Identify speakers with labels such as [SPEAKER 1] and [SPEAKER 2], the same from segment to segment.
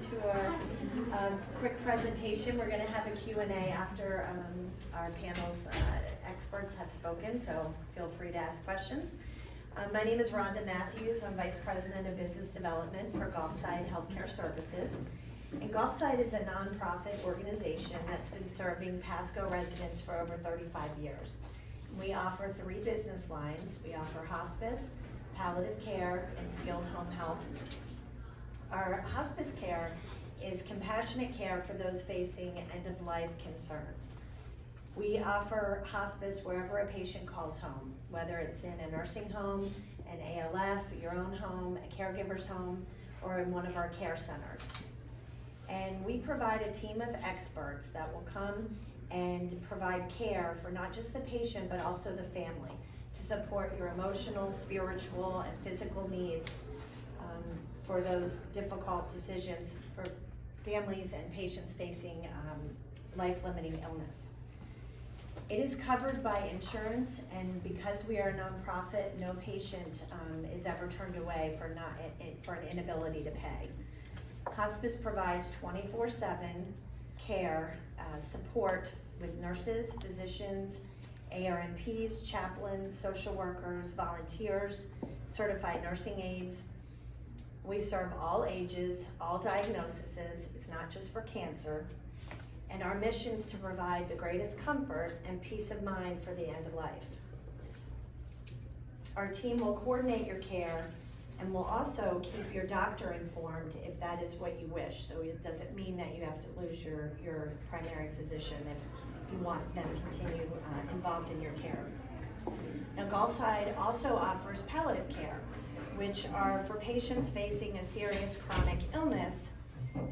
[SPEAKER 1] to our quick presentation. We're going to have a Q&A after our panel's experts have spoken, so feel free to ask questions. My name is Rhonda Matthews. I'm Vice President of Business Development for Gulfside Healthcare Services. And Gulfside is a nonprofit organization that's been serving Pasco residents for over 35 years. We offer 3 business lines. We offer hospice, palliative care, and skilled home health. Our hospice care is compassionate care for those facing end-of-life concerns. We offer hospice wherever a patient calls home, whether it's in a nursing home, an ALF, your own home, a caregiver's home, or in one of our care centers. And we provide a team of experts that will come and provide care for not just the patient, but also the family to support your emotional, spiritual, and physical needs for those difficult decisions for families and patients facing life-limiting illness. It is covered by insurance, and because we are a nonprofit, no patient is ever turned away for an inability to pay. Hospice provides 24/7 care support with nurses, physicians, ARNPs, chaplains, social workers, volunteers, certified nursing aides. We serve all ages, all diagnoses. It's not just for cancer. And our mission is to provide the greatest comfort and peace of mind for the end of life. Our team will coordinate your care and will also keep your doctor informed if that is what you wish. So it doesn't mean that you have to lose your primary physician if you want them to continue involved in your care. Now, Gulfside also offers palliative care, which are for patients facing a serious chronic illness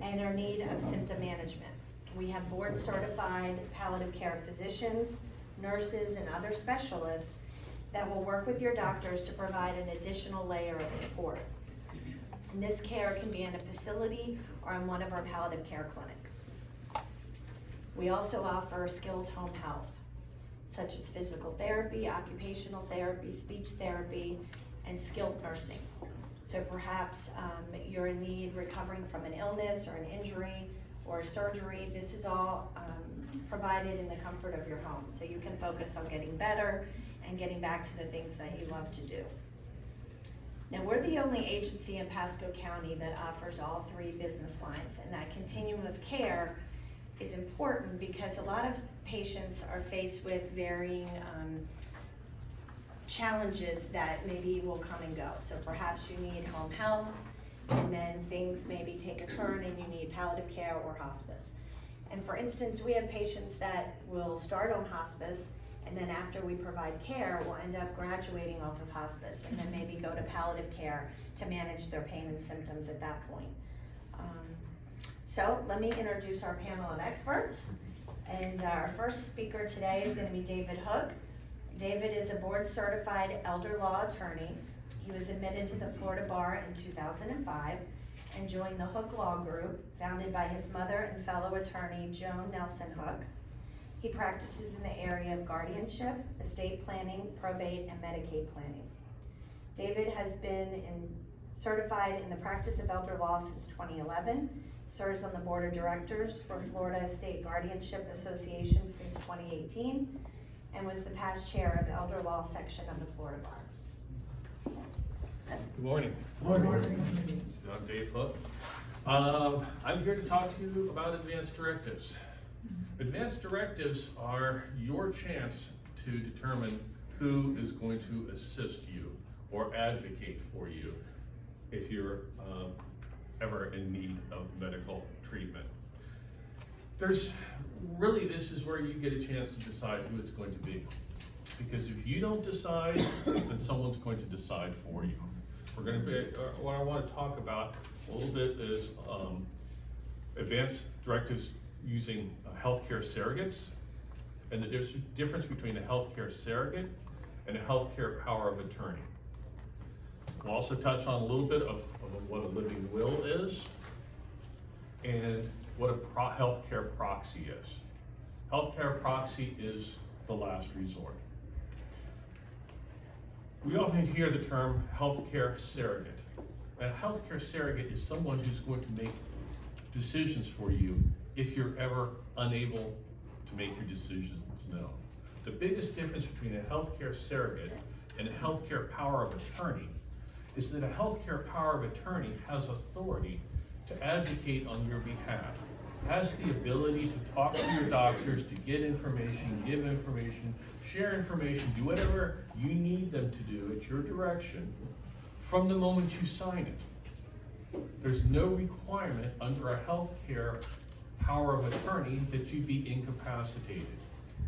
[SPEAKER 1] and are in need of symptom management. We have board-certified palliative care physicians, nurses, and other specialists that will work with your doctors to provide an additional layer of support. And this care can be in a facility or in one of our palliative care clinics. We also offer skilled home health, such as physical therapy, occupational therapy, speech therapy, and skilled nursing. So perhaps you're in need recovering from an illness or an injury or a surgery. This is all provided in the comfort of your home, so you can focus on getting better and getting back to the things that you love to do. Now, we're the only agency in Pasco County that offers all 3 business lines, and that continuum of care is important because a lot of patients are faced with varying challenges that maybe will come and go. So perhaps you need home health, and then things maybe take a turn and you need palliative care or hospice. And for instance, we have patients that will start on hospice, and then after we provide care, will end up graduating off of hospice and then maybe go to palliative care to manage their pain and symptoms at that point. So let me introduce our panel of experts. And our first speaker today is going to be David Hook. David is a board-certified elder law attorney. He was admitted to the Florida Bar in 2005 and joined the Hook Law Group, founded by his mother and fellow attorney, Joan Nelson Hook. He practices in the area of guardianship, estate planning, probate, and Medicaid planning. David has been certified in the practice of elder law since 2011, serves on the board of directors for Florida Estate Guardianship Association since 2018, and was the past chair of the elder law section of the Florida Bar.
[SPEAKER 2] Good morning.
[SPEAKER 3] Good morning.
[SPEAKER 2] I'm Dave Hook. I'm here to talk to you about Advance Directives. Advance Directives are your chance to determine who is going to assist you or advocate for you if you're ever in need of medical treatment. This is where you get a chance to decide who it's going to be. Because if you don't decide, then someone's going to decide for you. What I want to talk about a little bit is advanced directives using healthcare surrogates and the difference between a healthcare surrogate and a healthcare power of attorney. We'll also touch on a little bit of what a living will is and what a healthcare proxy is. Healthcare proxy is the last resort. We often hear the term healthcare surrogate. A healthcare surrogate is someone who's going to make decisions for you if you're ever unable to make your decisions known. The biggest difference between a healthcare surrogate and a healthcare power of attorney is that a healthcare power of attorney has authority to advocate on your behalf, has the ability to talk to your doctors, to get information, give information, share information, do whatever you need them to do at your direction from the moment you sign it. There's no requirement under a healthcare power of attorney that you be incapacitated.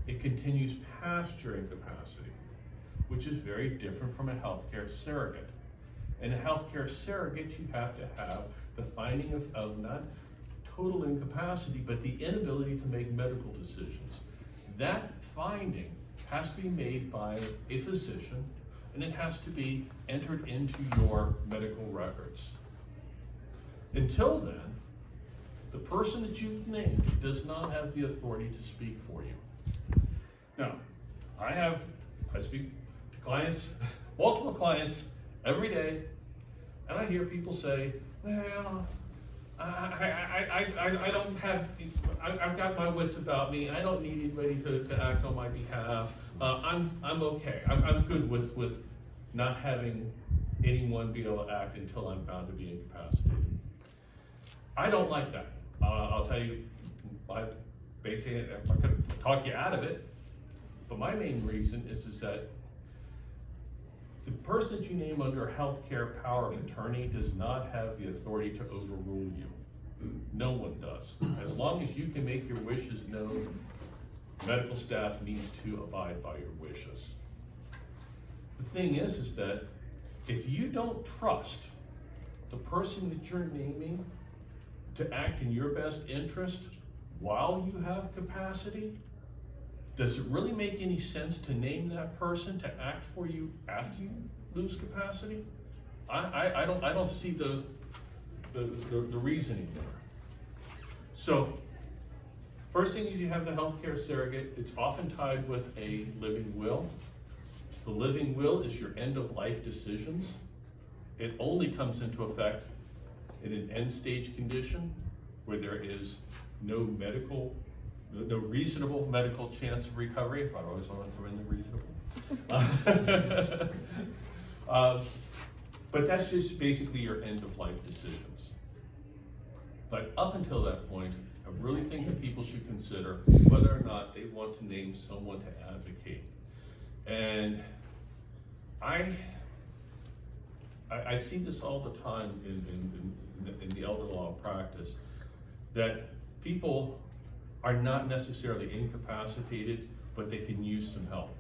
[SPEAKER 2] It continues past your incapacity, which is very different from a healthcare surrogate. In a healthcare surrogate, you have to have the finding of not total incapacity, but the inability to make medical decisions. That finding has to be made by a physician, and it has to be entered into your medical records. Until then, the person that you've named does not have the authority to speak for you. Now, I speak to clients, multiple clients, every day, and I hear people say, well, I don't have, I've got my wits about me, I don't need anybody to act on my behalf, I'm okay, I'm good with not having anyone be able to act until I'm found to be incapacitated. I don't like that. I'll tell you, basically, I could talk you out of it, but my main reason is that the person that you name under a healthcare power of attorney does not have the authority to overrule you. No one does. As long as you can make your wishes known, medical staff needs to abide by your wishes. The thing is that if you don't trust the person that you're naming to act in your best interest while you have capacity, does it really make any sense to name that person to act for you after you lose capacity? I don't see the reasoning there. So, first thing is you have the healthcare surrogate. It's often tied with a living will. The living will is your end of life decisions. It only comes into effect in an end stage condition where there is no reasonable medical chance of recovery. I always want to throw in the reasonable. But that's just basically your end of life decisions. But up until that point, I really think that people should consider whether or not they want to name someone to advocate. And I see this all the time in the elder law practice, that people are not necessarily incapacitated, but they can use some help.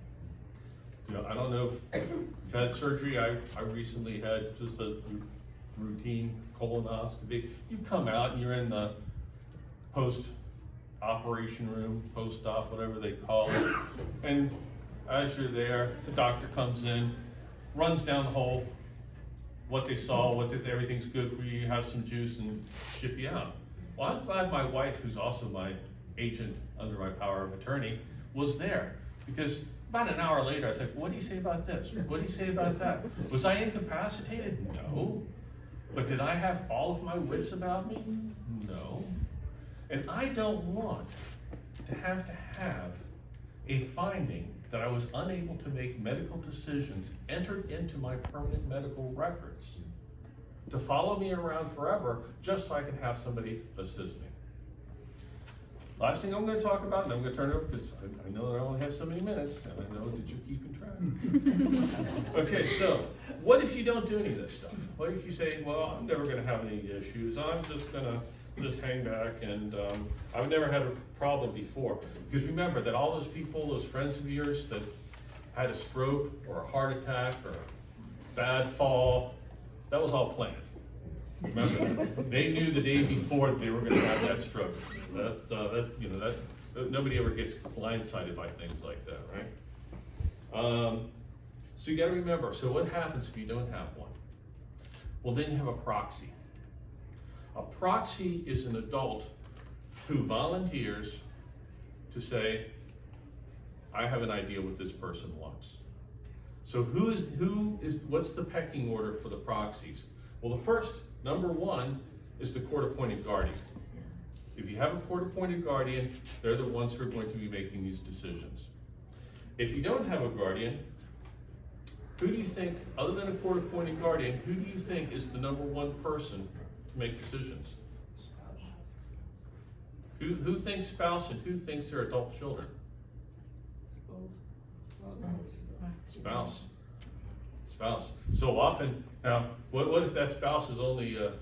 [SPEAKER 2] You know, I don't know if you've had surgery. I recently had just a routine colonoscopy. You come out and you're in the post-operation room, post-op, whatever they call it, and as you're there, the doctor comes in, runs down the whole, what they saw, everything's good for you, have some juice, and ship you out. Well, I'm glad my wife, who's also my agent under my power of attorney, was there, because about an hour later, I said, what do you say about this? What do you say about that? Was I incapacitated? No. But did I have all of my wits about me? No. And I don't want to have a finding that I was unable to make medical decisions entered into my permanent medical records to follow me around forever just so I can have somebody assist me. Last thing I'm going to talk about, and I'm going to turn it over because I know that I only have so many minutes, and I know that you're keeping track. Okay, so what if you don't do any of this stuff? What if you say, well, I'm never going to have any issues, I'm just going to hang back, and I've never had a problem before. Because remember that all those people, those friends of yours that had a stroke or a heart attack or a bad fall, that was all planned. Remember, they knew the day before they were going to have that stroke. Nobody ever gets blindsided by things like that, right? So you got to remember. So what happens if you don't have one? Well, then you have a proxy. A proxy is an adult who volunteers to say, I have an idea what this person wants. So what's the pecking order for the proxies? Well, the first, number one, is the court-appointed guardian. If you have a court-appointed guardian, they're the ones who are going to be making these decisions. If you don't have a guardian, who do you think, other than a court-appointed guardian, who do you think is the number one person to make decisions? Who thinks spouse and who thinks their adult children? Spouse. Spouse. So often, now, what if that spouse is only a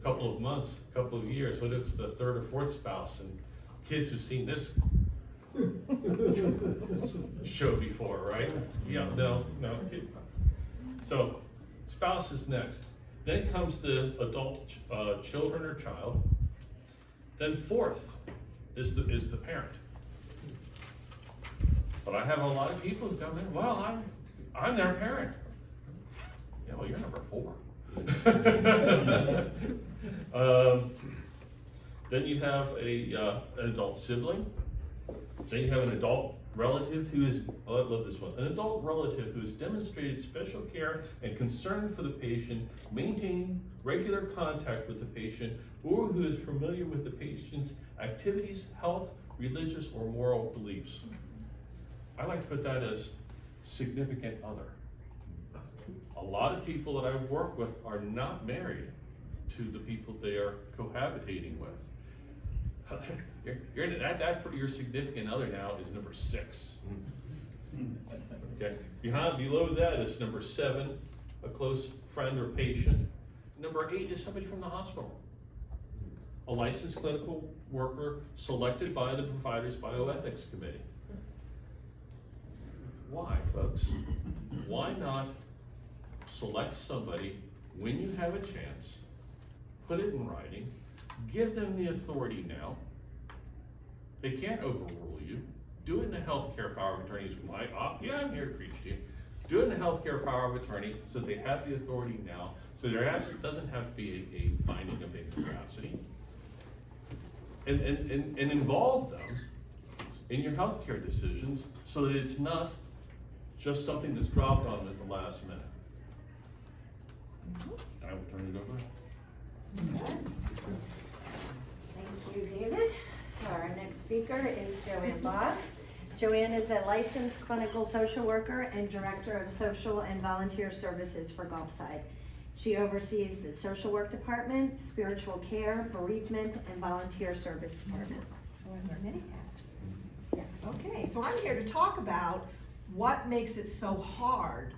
[SPEAKER 2] couple of months, a couple of years? What if it's the third or fourth spouse, and kids have seen this show before, right? Yeah, no. So, spouse is next. Then comes the adult children or child. Then fourth is the parent. But I have a lot of people who come in, well, I'm their parent. Yeah, well, you're number 4. Then you have an adult sibling. Then you have an adult relative who is, oh, I love this one, an adult relative who has demonstrated special care and concern for the patient, maintaining regular contact with the patient, or who is familiar with the patient's activities, health, religious, or moral beliefs. I like to put that as significant other. A lot of people that I work with are not married to the people they are cohabitating with. Your significant other now is number 6. Okay. Below that is number 7, a close friend or patient. Number 8 is somebody from the hospital. A licensed clinical worker selected by the provider's bioethics committee. Why, folks? Why not select somebody when you have a chance, put it in writing, give them the authority now. They can't overrule you. Do it in the healthcare power of attorney. Yeah, I'm here to preach to you. Do it in the healthcare power of attorney so they have the authority now, so there doesn't have to be a finding of incapacity. And involve them in your healthcare decisions so that it's not just something that's dropped on them at the last minute. I will turn it over.
[SPEAKER 1] Thank you, David. So our next speaker is Joanne Boss. Joanne is a licensed clinical social worker and director of social and volunteer services for Gulfside. She oversees the social work department, spiritual care, bereavement, and volunteer service department.
[SPEAKER 3] So I wear many hats.
[SPEAKER 1] Yes.
[SPEAKER 3] Okay, so I'm here to talk about what makes it so hard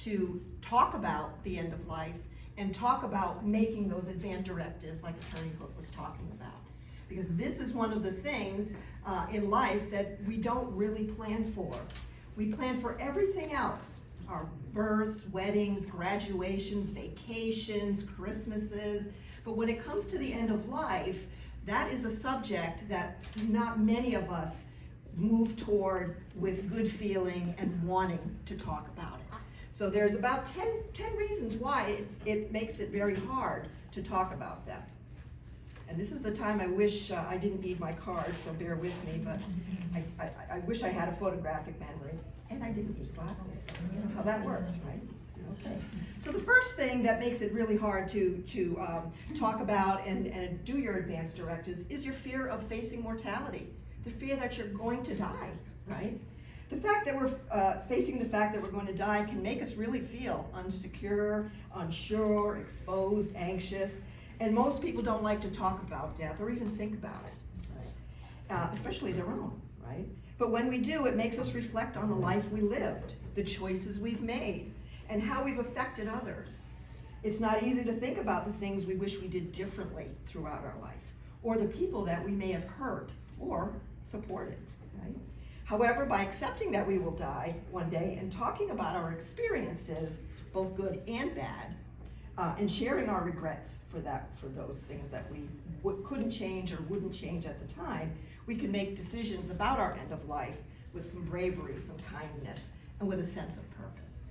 [SPEAKER 3] to talk about the end of life and talk about making those advance directives like Attorney Hook was talking about. Because this is one of the things in life that we don't really plan for. We plan for everything else, our births, weddings, graduations, vacations, Christmases, but when it comes to the end of life, that is a subject that not many of us move toward with good feeling and wanting to talk about it. So there's about 10 reasons why it makes it very hard to talk about them. And this is the time I wish I didn't need my card, so bear with me, but I wish I had a photographic memory, and I didn't need glasses. You know how that works, right? Okay. So the first thing that makes it really hard to talk about and do your advance directives is your fear of facing mortality, the fear that you're going to die, right? The fact that we're facing the fact that we're going to die can make us really feel insecure, unsure, exposed, anxious, and most people don't like to talk about death or even think about it, right? Especially their own, right? But when we do, it makes us reflect on the life we lived, the choices we've made, and how we've affected others. It's not easy to think about the things we wish we did differently throughout our life, or the people that we may have hurt or supported, right? However, by accepting that we will die one day and talking about our experiences, both good and bad, and sharing our regrets for those things that we couldn't change or wouldn't change at the time, we can make decisions about our end of life with some bravery, some kindness, and with a sense of purpose.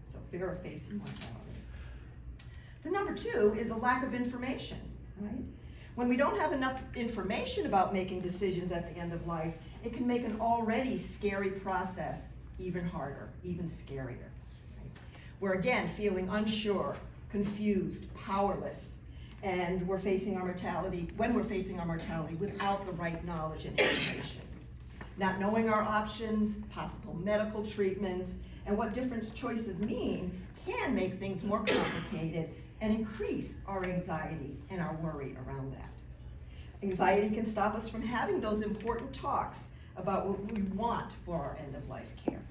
[SPEAKER 3] So fear of facing mortality. The number 2 is a lack of information, right? When we don't have enough information about making decisions at the end of life, it can make an already scary process even harder, even scarier. Right? We're again feeling unsure, confused, powerless, and we're facing our mortality, when we're facing our mortality without the right knowledge and information. Not knowing our options, possible medical treatments, and what different choices mean can make things more complicated and increase our anxiety and our worry around that. Anxiety can stop us from having those important talks about what we want for our end-of-life care.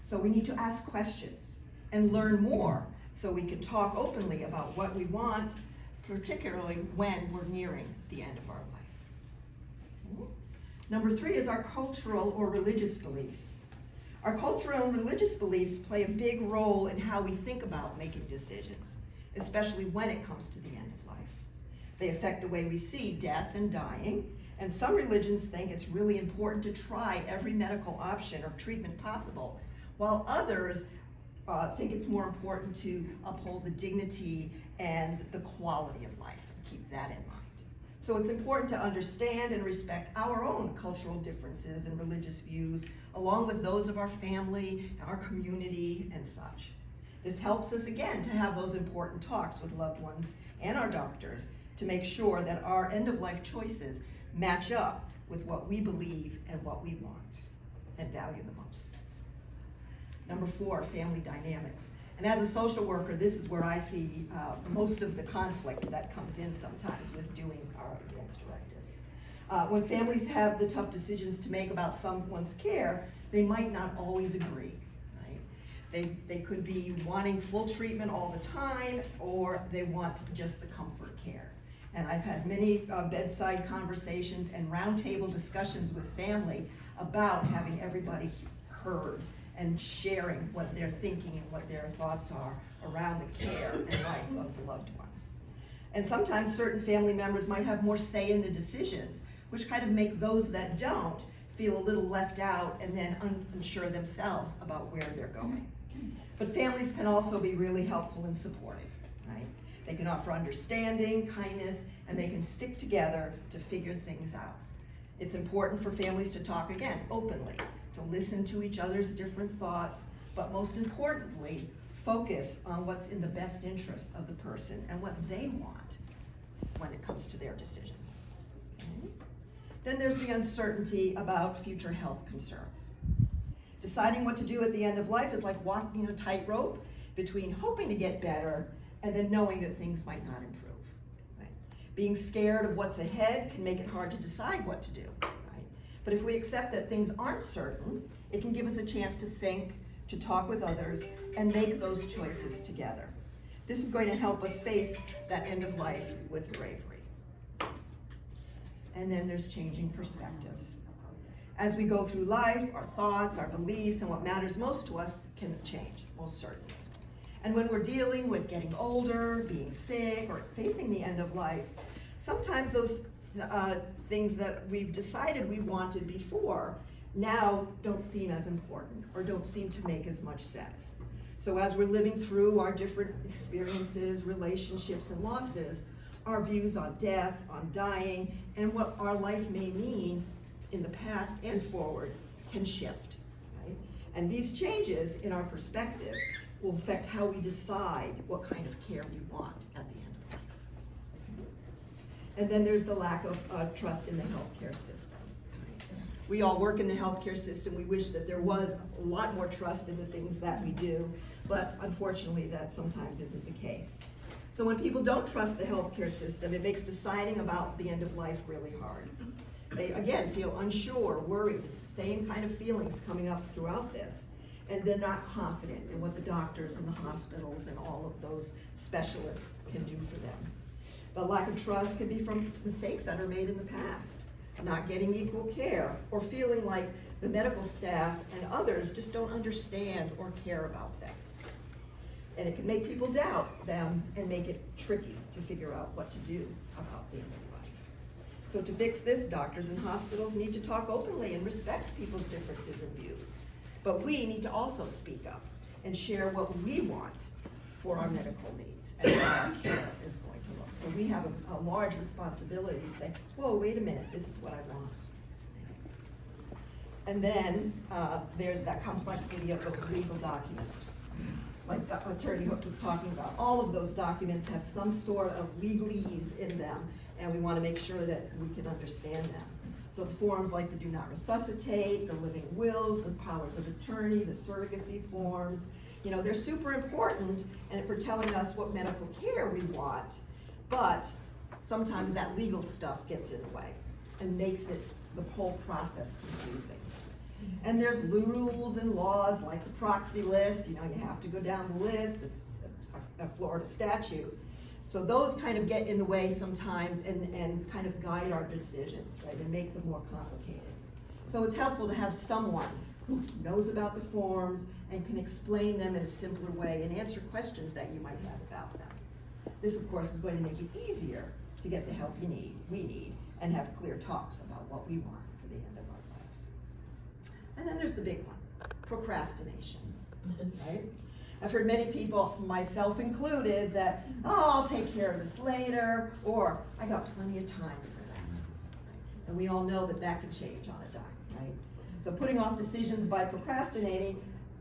[SPEAKER 3] So we need to ask questions and learn more so we can talk openly about what we want, particularly when we're nearing the end of our life. Number 3 is our cultural or religious beliefs. Our cultural and religious beliefs play a big role in how we think about making decisions, especially when it comes to the end of life. They affect the way we see death and dying, and some religions think it's really important to try every medical option or treatment possible, while others think it's more important to uphold the dignity and the quality of life and keep that in mind. So it's important to understand and respect our own cultural differences and religious views, along with those of our family, our community, and such. This helps us, again, to have those important talks with loved ones and our doctors to make sure that our end-of-life choices match up with what we believe and what we want and value the most. Number 4, family dynamics. And as a social worker, this is where I see most of the conflict that comes in sometimes with doing our advance directives. When families have the tough decisions to make about someone's care, they might not always agree, right? They could be wanting full treatment all the time, or they want just the comfort care. And I've had many bedside conversations and roundtable discussions with family about having everybody heard and sharing what they're thinking and what their thoughts are around the care and life of the loved one. And sometimes certain family members might have more say in the decisions, which kind of make those that don't feel a little left out and then unsure themselves about where they're going. But families can also be really helpful and supportive, right? They can offer understanding, kindness, and they can stick together to figure things out. It's important for families to talk, again, openly, to listen to each other's different thoughts, but most importantly, focus on what's in the best interest of the person and what they want when it comes to their decisions. Okay? Then there's the uncertainty about future health concerns. Deciding what to do at the end of life is like walking a tightrope between hoping to get better and then knowing that things might not improve. Right? Being scared of what's ahead can make it hard to decide what to do. But if we accept that things aren't certain, it can give us a chance to think, to talk with others, and make those choices together. This is going to help us face that end of life with bravery. And then there's changing perspectives. As we go through life, our thoughts, our beliefs, and what matters most to us can change, most certainly. And when we're dealing with getting older, being sick, or facing the end of life, sometimes those things that we've decided we wanted before now don't seem as important or don't seem to make as much sense. So as we're living through our different experiences, relationships, and losses, our views on death, on dying, and what our life may mean in the past and forward can shift, right? And these changes in our perspective will affect how we decide what kind of care we want at the end of life. And then there's the lack of trust in the healthcare system. We all work in the healthcare system. We wish that there was a lot more trust in the things that we do, but unfortunately that sometimes isn't the case. So when people don't trust the healthcare system, it makes deciding about the end of life really hard. They, again, feel unsure, worried, the same kind of feelings coming up throughout this, and they're not confident in what the doctors and the hospitals and all of those specialists can do for them. The lack of trust can be from mistakes that are made in the past, not getting equal care, or feeling like the medical staff and others just don't understand or care about them. And it can make people doubt them and make it tricky to figure out what to do about the end of life. So to fix this, doctors and hospitals need to talk openly and respect people's differences and views. But we need to also speak up and share what we want for our medical needs and how our care is going to look. So we have a large responsibility to say, whoa, wait a minute, this is what I want. And then there's that complexity of those legal documents. like Attorney Hook was talking about, all of those documents have some sort of legalese in them, and we want to make sure that we can understand them. So the forms like the do not resuscitate, the living wills, the powers of attorney, the surrogacy forms, you know, they're super important and for telling us what medical care we want, but sometimes that legal stuff gets in the way and makes it, the whole process, confusing. And there's rules and laws like the proxy list, you know, you have to go down the list, it's a Florida statute. So those kind of get in the way sometimes and kind of guide our decisions, right, and make them more complicated. So it's helpful to have someone who knows about the forms and can explain them in a simpler way and answer questions that you might have about them. This, of course, is going to make it easier to get the help we need, and have clear talks about what we want for the end of our lives. And then there's the big one, procrastination, right? I've heard many people, myself included, that, oh, I'll take care of this later, or I got plenty of time for that. Right? And we all know that that can change on a dime, right? So putting off decisions by procrastinating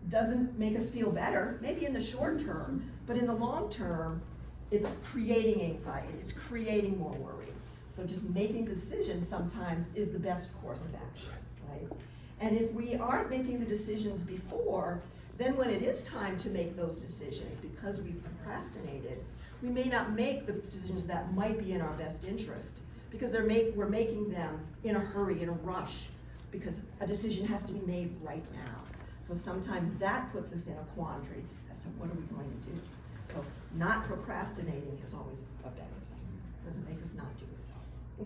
[SPEAKER 3] doesn't make us feel better, maybe in the short term, but in the long term, it's creating anxiety, it's creating more worry. So just making decisions sometimes is the best course of action, right? And if we aren't making the decisions before, then when it is time to make those decisions, because we've procrastinated, we may not make the decisions that might be in our best interest, because we're making them in a hurry, in a rush, because a decision has to be made right now. So sometimes that puts us in a quandary as to what are we going to do. So not procrastinating is always a better thing. Doesn't make us not do it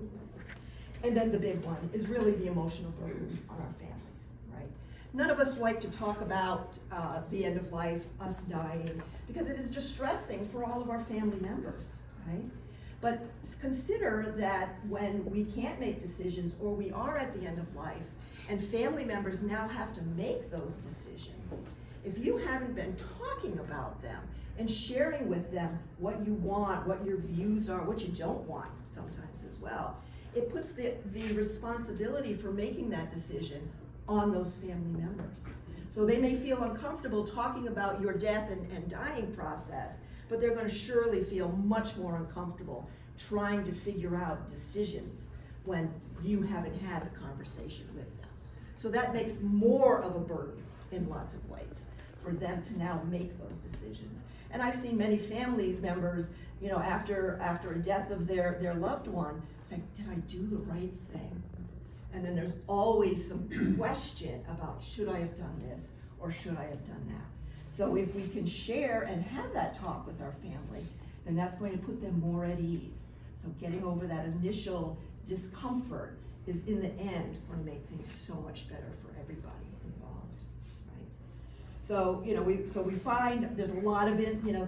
[SPEAKER 3] though. And then the big one is really the emotional burden on our families, right? None of us like to talk about the end of life, us dying, because it is distressing for all of our family members, right? But consider that when we can't make decisions, or we are at the end of life, and family members now have to make those decisions, if you haven't been talking about them and sharing with them what you want, what your views are, what you don't want sometimes as well, it puts the responsibility for making that decision on those family members. So they may feel uncomfortable talking about your death and dying process, but they're going to surely feel much more uncomfortable trying to figure out decisions when you haven't had the conversation with them. So that makes more of a burden in lots of ways for them to now make those decisions. And I've seen many family members, you know, after a death of their loved one, say, did I do the right thing? And then there's always some question about, should I have done this or should I have done that? So if we can share and have that talk with our family, then that's going to put them more at ease. So getting over that initial discomfort is in the end going to make things so much better for everybody involved, right? So, you know, we find there's a lot of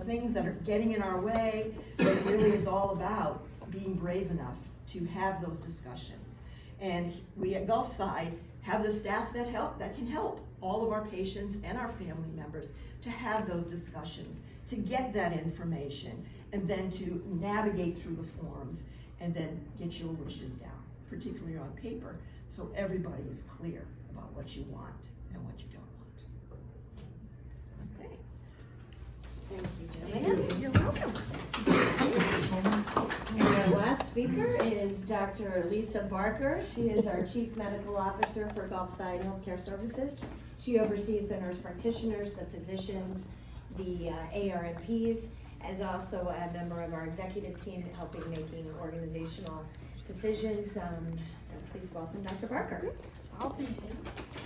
[SPEAKER 3] things that are getting in our way, but it really is all about being brave enough to have those discussions. And we at Gulfside have the staff that can help all of our patients and our family members to have those discussions, to get that information, and then to navigate through the forms and then get your wishes down, particularly on paper, so everybody is clear about what you want and what you don't want. Okay.
[SPEAKER 1] Thank you, Joanne.
[SPEAKER 3] You're welcome.
[SPEAKER 1] And our last speaker is Dr. Lisa Barker. She is our Chief Medical Officer for Gulfside Healthcare Services. She oversees the nurse practitioners, the physicians, the ARNPs, as also a member of our executive team helping making organizational decisions. So please welcome Dr. Barker.
[SPEAKER 4] I'll be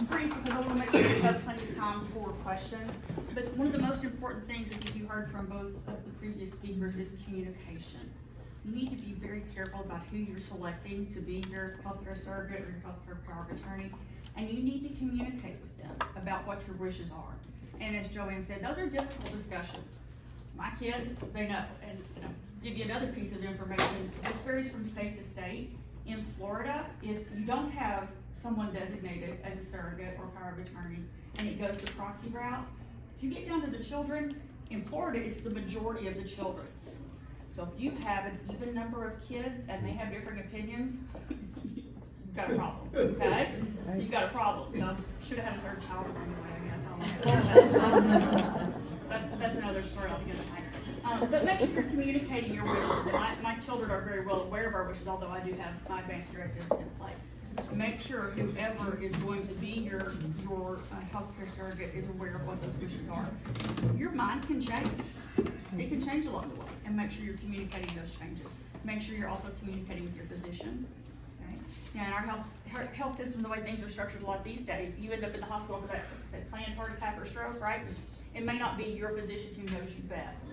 [SPEAKER 4] brief because I want to make sure we have plenty of time for questions. But one of the most important things, I think you heard from both of the previous speakers, is communication. You need to be very careful about who you're selecting to be your healthcare surrogate or your healthcare power of attorney, and you need to communicate with them about what your wishes are. And as Joanne said, those are difficult discussions. My kids, they know. And give you another piece of information. This varies from state to state. In Florida, if you don't have someone designated as a surrogate or power of attorney and it goes the proxy route, if you get down to the children, in Florida, it's the majority of the children. So if you have an even number of kids and they have different opinions, you've got a problem, okay? You've got a problem. So should have had a third child along the way, I guess. I don't know. That's another story altogether. But make sure you're communicating your wishes, and my children are very well aware of our wishes, although I do have my advance directives in place. Make sure whoever is going to be your healthcare surrogate is aware of what those wishes are. Your mind can change. It can change along the way, and make sure you're communicating those changes. Make sure you're also communicating with your physician. Okay? Now, in our health system, the way things are structured a lot these days, you end up in the hospital for that say, planned heart attack or stroke, right? It may not be your physician who knows you best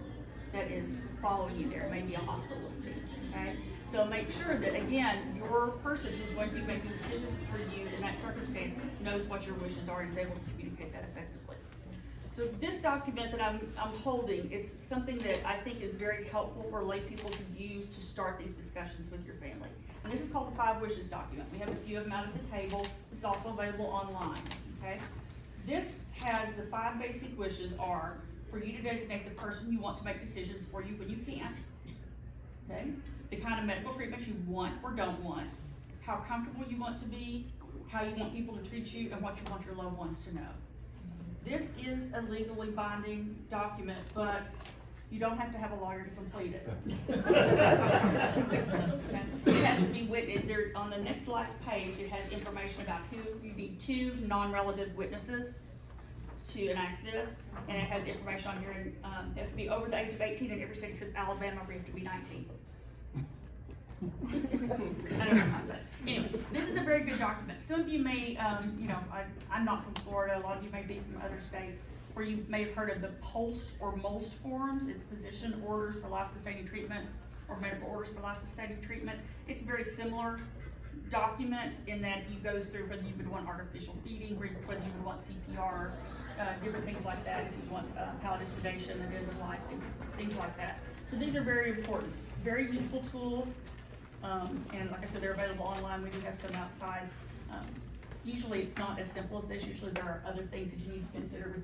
[SPEAKER 4] that is following you there. It may be a hospitalist team, okay? So make sure that, again, your person who's going to be making decisions for you in that circumstance knows what your wishes are and is able to communicate that effectively. So this document that I'm holding is something that I think is very helpful for lay people to use to start these discussions with your family. And this is called the 5 Wishes document. We have a few of them out at the table. It's also available online, okay? This has the 5 basic wishes are for you to designate the person you want to make decisions for you when you can't, okay? The kind of medical treatments you want or don't want, how comfortable you want to be, how you want people to treat you, and what you want your loved ones to know. This is a legally binding document, but you don't have to have a lawyer to complete it. Okay? It has to be witnessed. There, on the next to last page, it has information about who you need 2 non-relative witnesses to enact this, and it has information on here. You have to be over the age of 18 in every state except Alabama, where you have to be 19. I don't know how, but anyway, this is a very good document. Some of you may, I'm not from Florida. A lot of you may be from other states, where you may have heard of the POLST or MOLST forms. It's physician orders for life-sustaining treatment or medical orders for life-sustaining treatment. It's a very similar document in that it goes through whether you would want artificial feeding, whether you would want CPR, different things like that, if you want palliative sedation and end of life, things like that. So these are very important, very useful tool. And like I said, they're available online. We do have some outside. Usually it's not as simple as this. Usually there are other things that you need to consider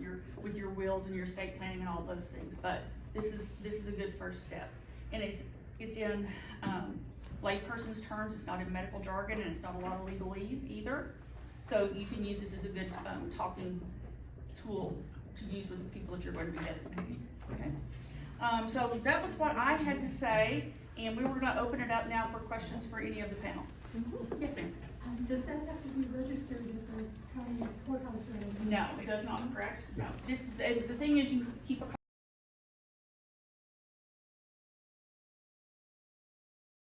[SPEAKER 4] with your wills and your estate planning and all those things. But this is a good first step. And it's in layperson's terms. It's not in medical jargon, and it's not a lot of legalese either. So you can use this as a good talking tool to use with the people that you're going to be designating. Okay. So that was what I had to say, and we were going to open it up now for questions for any of the panel. Mm-hmm. Yes, ma'am.
[SPEAKER 5] Does that have to be registered at the county courthouse or anything?
[SPEAKER 4] No, it does not, correct? No. The thing is, you keep a